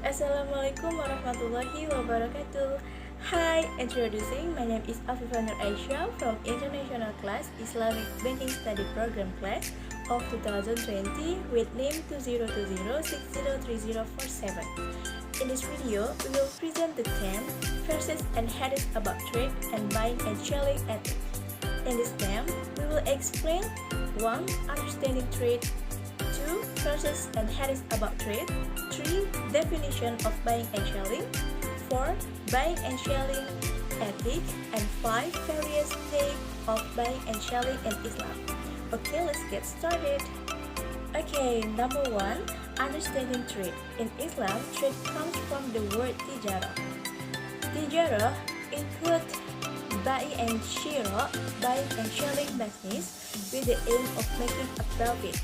Assalamualaikum warahmatullahi wabarakatuh. Hi, introducing. My name is Afifah Nur Aisyah from International Class Islamic Banking Study Program class of 2020 with name 2020603047. In this video, we will present the 10 verses and hadiths about trade and buying and selling ethics. In this term, we will explain 1. Understanding trade, 2. Verses and hadiths about trade, 3. Definition of buying and selling, 4. Buying and selling ethics, and 5. Various types of buying and selling in Islam. Okay, let's get started. Okay, number 1. Understanding trade. In Islam, trade comes from the word tijarah. Tijarah includes buy and shira, buying and selling business with the aim of making a profit.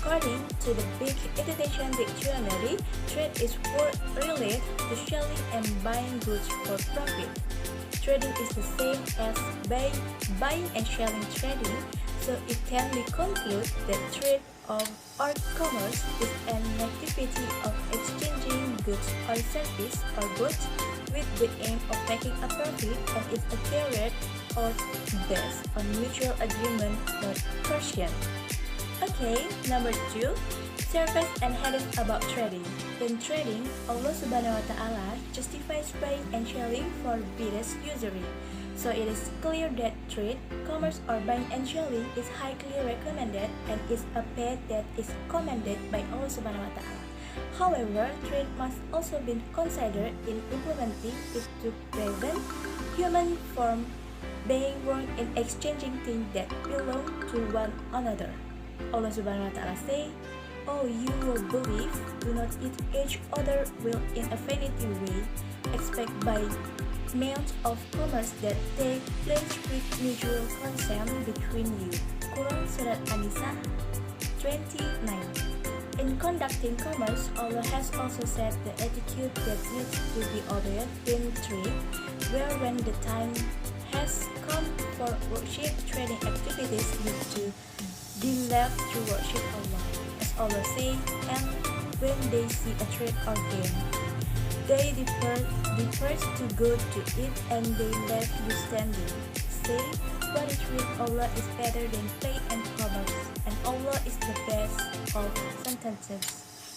According to the Big International Dictionary, trade is word related to selling and buying goods for profit. Trading is the same as buying and selling trading, so it can be concluded that trade or commerce is an activity of exchanging goods or service or goods with the aim of making a profit and is carried out based on mutual agreement, not coercion. Okay, number 2, service and hadith about trading. In trading, Allah Subhanahu wa Ta'ala justifies buying and selling for business usury. So it is clear that trade, commerce or buying and selling is highly recommended and is a path that is commanded by Allah Subhanahu wa Ta'ala. However, trade must also be considered in implementing it to prevent human from being wrong in exchanging things that belong to one another. Allah Subhanahu wa Ta'ala say, "Oh, you will believe, do not eat each other will in a vanity way, expect by means of commerce that take place with mutual consent between you." Quran Surat An-Nisa 29. In conducting commerce, Allah has also set the attitude that needs to be obeyed in trade, where when the time has come for worship, trading activities need to be left to worship Allah. As Allah says, and when they see a trade or gain, they depart to go to it and they left you standing. Say, what is with Allah is better than play and commerce, and Allah is the best of sentences.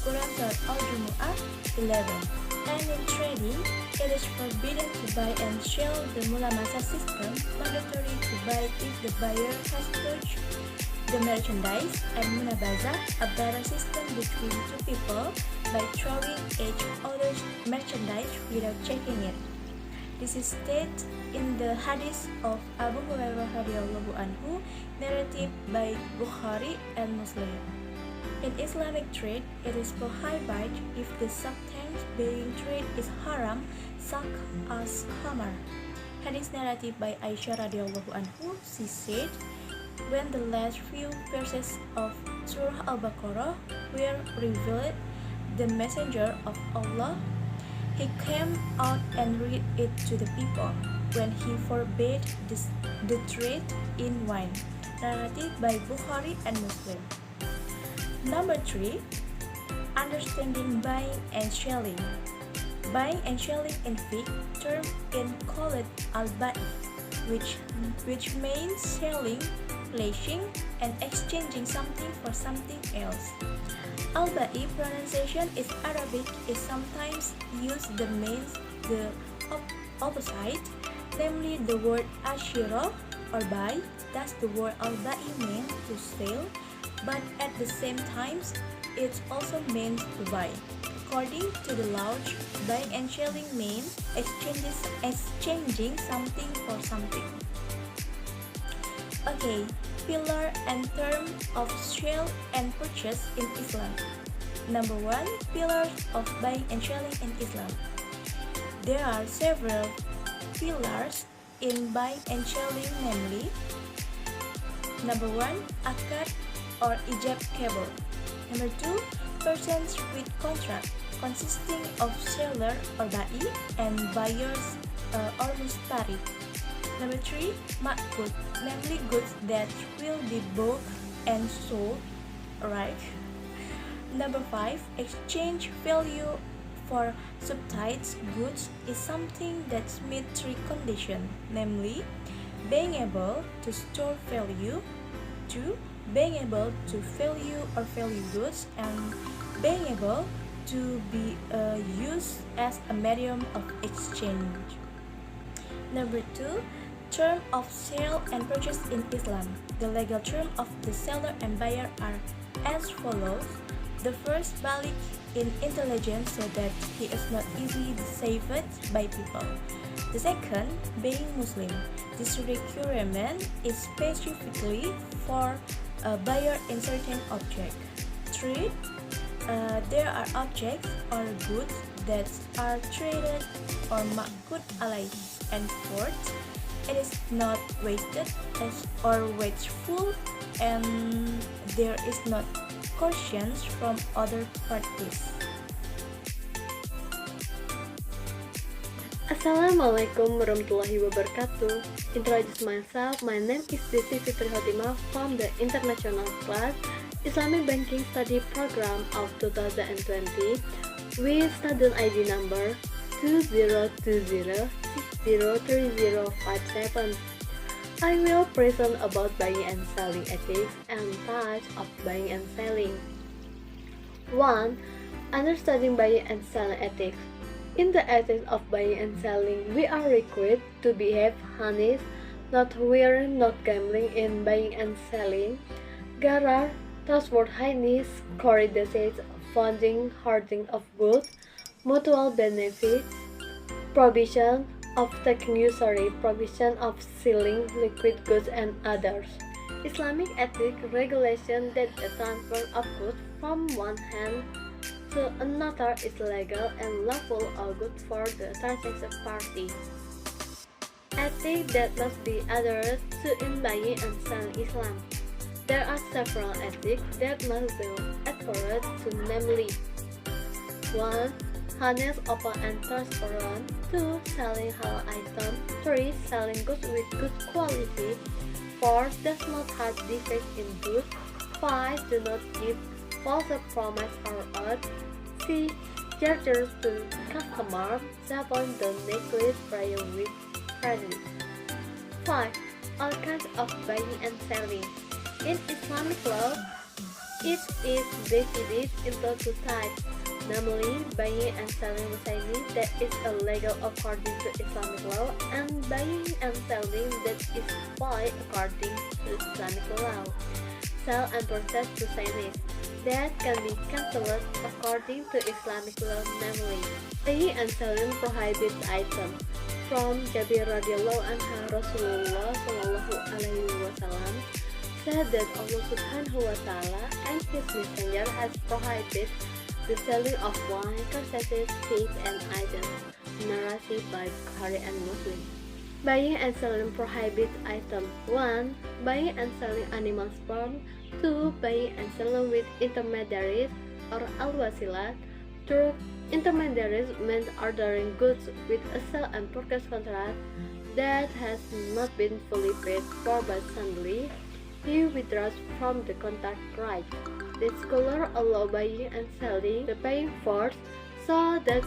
Quran Surat Al-Jumu'ah 11. And in trading, it is forbidden to buy and sell the mulamasa system, mandatory to buy if the buyer has purchased the merchandise, and munabaza, a barter system between two people by throwing each other's merchandise without checking it. This is stated in the hadith of Abu Hurairah radhiyallahu anhu, narrated by Bukhari and Muslim. In Islamic trade, it is prohibited if the substance being traded is haram, such as khamar. Hadith narrated by Aisyah radhiyallahu anhu, she said, when the last few verses of Surah Al-Baqarah were revealed, the Messenger of Allah, he came out and read it to the people when he forbade the trade in wine, narrated by Bukhari and Muslim. Number 3, understanding buying and selling. Buying and selling in fiqh term in called al-ba'i, which means selling, placing, and exchanging something for something else. Al-ba'i pronunciation is Arabic is sometimes used the means the opposite, namely the word ashira or buy. Thus the word al-ba'i means to sell, but at the same time it also means to buy. According to the law, buying and selling means exchanging something for something. Okay, pillar and term of sale and purchase in Islam. Number 1, pillars of buying and selling in Islam. There are several pillars in buying and selling, namely, number 1, akad or ijab kabul. Number 2, persons with contract consisting of seller or ba'i and buyers or mustari. Number 3, ma'kul, namely goods that will be bought and sold, right? Number 5, exchange value for subsidized goods is something that meets three conditions, namely, being able to store value, 2. Being able to value or value goods, and being able to be used as a medium of exchange. Number 2, term of sale and purchase in Islam. The legal term of the seller and buyer are as follows. The first, balik in intelligence so that he is not easily deceived by people. The second, being Muslim. This requirement is specifically for a buyer in certain object. 3. There are objects or goods that are traded or ma'kud alai. And 4th, it is not wasted or wasteful, and there is not cautions from other parties. Assalamualaikum warahmatullahi wabarakatuh. Introduce myself, my name is Desi Fitri Hotima from the International Class Islamic Banking Study Program of 2020 with student ID number 2020603057. I will present about buying and selling ethics and types of buying and selling. 1. Understanding buying and selling ethics. In the ethics of buying and selling, we are required to behave honest, not wearing, not gambling in buying and selling. Garar, trustworthiness, courtesy, funding, hoarding of goods, mutual benefits, provision of taking usury, provision of selling liquid goods and others. Islamic ethic regulation that the transfer of goods from one hand to another is legal and lawful or good for the transaction party. Ethics that must be adhered to in buying and selling Islam. There are several ethics that must be adhered to, namely 1. Honest, open, and transparent. 2. Selling halal items. 3. Selling goods with good quality. 4. Does not have defects in goods. 5. Do not give false promise or oath. 6. Charges to customer. 7. Don't neglect prior with credit. 5. All kinds of buying and selling. In Islamic law, it is divided into two types. Namely, buying and selling Muslimin that is illegal according to Islamic law, and buying and selling that is void according to Islamic law. Sell and purchase Muslimin that can be cancelled according to Islamic law, namely, buying and selling prohibited items. From Jabir radhiyallahu anhu, Rasulullah sallallahu alaihi wasallam said that Allah subhanahu wa ta'ala and His Messenger has prohibited the selling of wine, currencies, fish, and items. Narrated by Bukhari and Muslim. Buying and selling prohibited items. 1. Buying and selling animal sperm. 2. Buying and selling with intermediaries or al-wasilat. Through intermediaries means ordering goods with a sell and purchase contract that has not been fully paid for by somebody. He withdraws from the contract right. The scholar allow buying and selling the paying first so that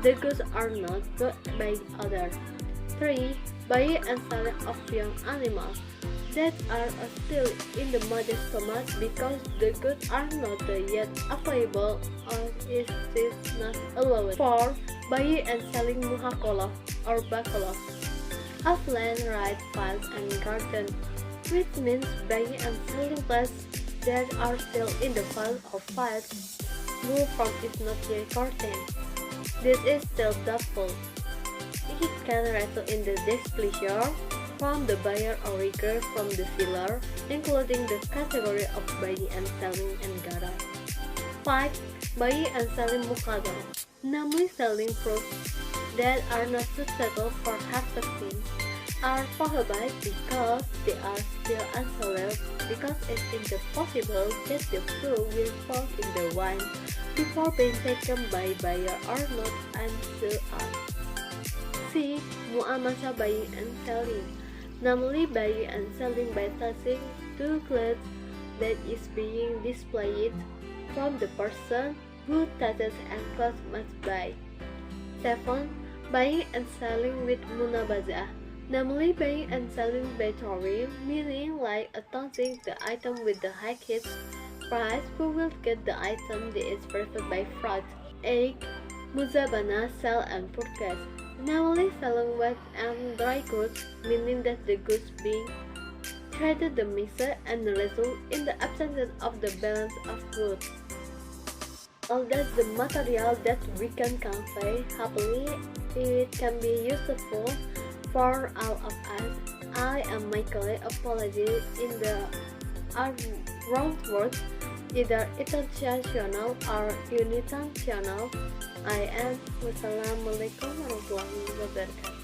the goods are not bought by others. 3. Buying and selling of young animals that are still in the mother's stomach because the goods are not yet available or is not allowed. 4. Buying and selling muhakolah or bakolah of land, rights, fields, and gardens, which means buying and selling places that are still in the file of files moved from its not yet content. This is still doubtful. It can result in the displeasure from the buyer or regret from the seller, including the category of buying and selling and garage. 5. Buying and selling mukadar, namely selling fruits that are not suitable for harvesting, are prohibited because they are still unsold, because it is possible that the fruit will fall in the wine before being taken by buyer or not unsold. C. Mu'amasa buying and selling, namely buying and selling by touching two clothes that is being displayed from the person good taste and cost must buy. 7. Buying and selling with munabazah, namely buying and selling by Tory, meaning like attaching the item with the highest price who will get the item that is preferred by fraud. 8. Muzabana, sell and purchase, namely selling wet and dry goods, meaning that the goods being traded the mixer and result in the absence of the balance of goods. Although the material that we can convey happily, it can be useful for all of us. I and my colleague apologize in the wrong words, either intentional or unintentional. I am. Wassalamualaikum warahmatullahi wabarakatuh.